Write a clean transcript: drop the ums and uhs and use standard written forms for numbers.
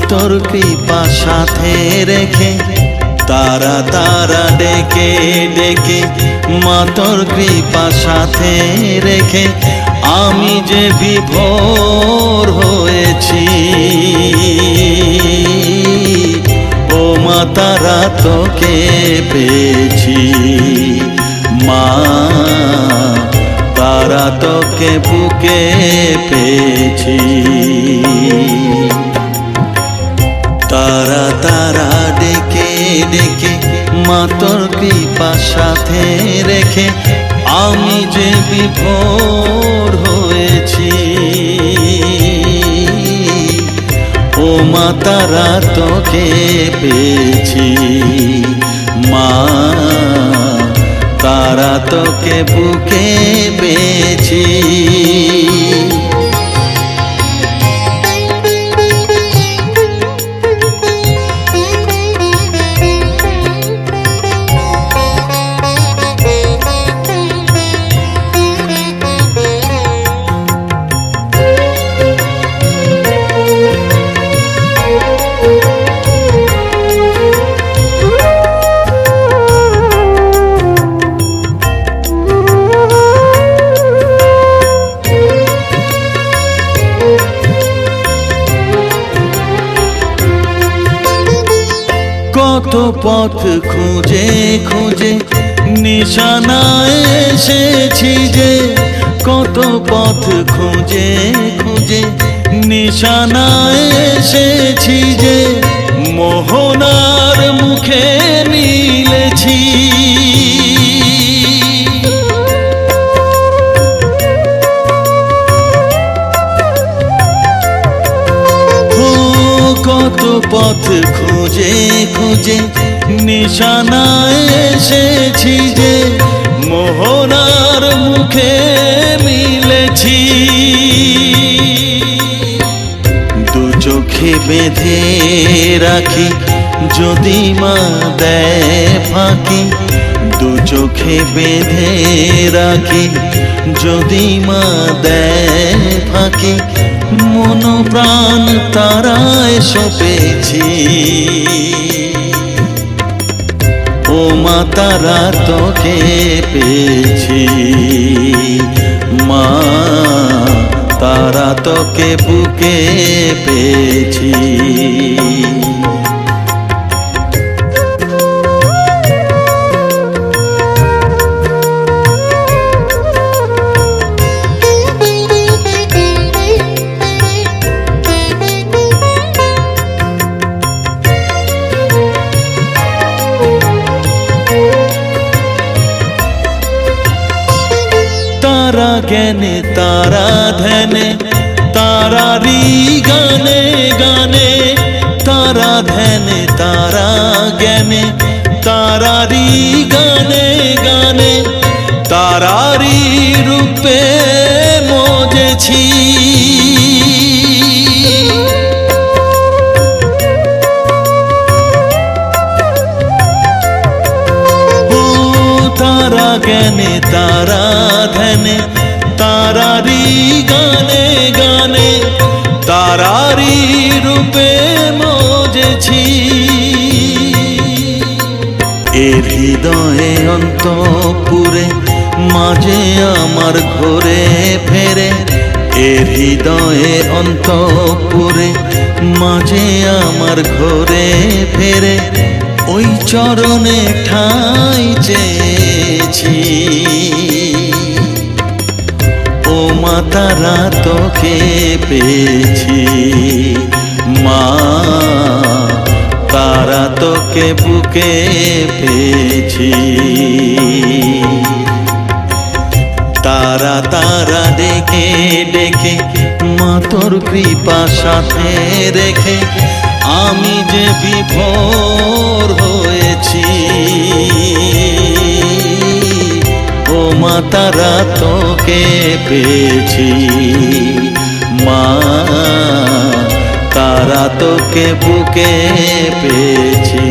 তোর কৃপা সাথে রেখে তারা তারা ডেকে ডেকে মা তোর কৃপা সাথে রেখে আমি যে বিভোর হয়েছি। ও মা তারা তোকে পেয়েছি, মা তারা তোকে বুকে পেয়েছি। তারা তারা ডেকে ডেকে মা তোর কৃপা সাথে রেখে আমি যে বিভোর হয়েছি। ও মা তারা তোকে পেয়েছি, মা তারা তোকে বুকে পেয়েছি। কত পথ খুঁজে খুঁজে নিশানায় এসেছি যে, কত পথ খুঁজে খুঁজে নিশানায় এসেছি যে, মোহনার মুখে মিলেছি। কত পথ খুঁজে খুঁজে নিশানায় এসেছি যে, মোহনার মুখে মিলেছি। দু চোখে বেঁধে রাখি যদি মা দেয় ফাঁকি, দু চোখে বেঁধে রাখি যদি মা দেয় ফাঁকি, মন প্রাণ তারায় সপেছি। ও মা তারা তোকে পেয়েছি, মা তারা তোকে বুকে পেয়েছি। তারা জ্ঞানে তারা ধ্যানে তারারি গানে গানে, তারা ধ্যানে তারা জ্ঞানে তারারি গানে গানে, তারারি রূপে মজেছি। তারা জ্ঞানে তারা ধ্যানে তারারি গানে গানে, তারারি রূপে মজেছি। এর হৃদয়ে অন্তপুরে মাঝে আমার ঘরে ফেরে, এর হৃদয়ে অন্তপুরে মাঝে আমার ঘরে ফেরে, ওই চরণে ঠাঁই চেয়েছি। ও মা তারা তোকে পেয়েছি, মা তারা তোকে বুকে পেয়েছি। তারা তারা ডেকে ডেকে মা তোর কৃপা সাথে রেখে আমি যে বিভোর হয়েছি। ও মা তারা তোকে পেয়েছি, মা তারা তোকে বুকে পেয়েছি।